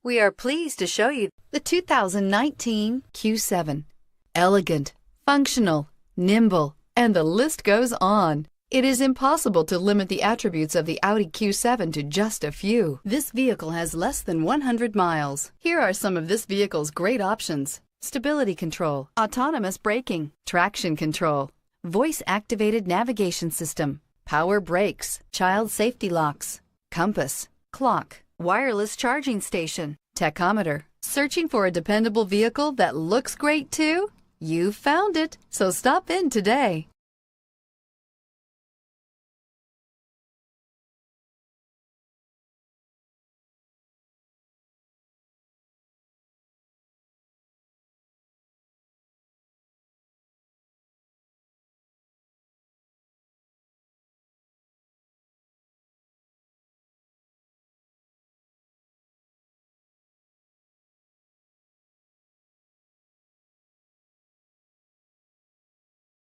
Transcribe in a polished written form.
We are pleased to show you the 2019 Q7. Elegant, functional, nimble, and the list goes on. It is impossible to limit the attributes of the Audi Q7 to just a few. This vehicle has less than 100 miles. Here are some of this vehicle's great options: stability control, autonomous braking, traction control, voice-activated navigation system, power brakes, child safety locks, compass, clock, wireless charging station, tachometer. Searching for a dependable vehicle that looks great too? You found it, so stop in today.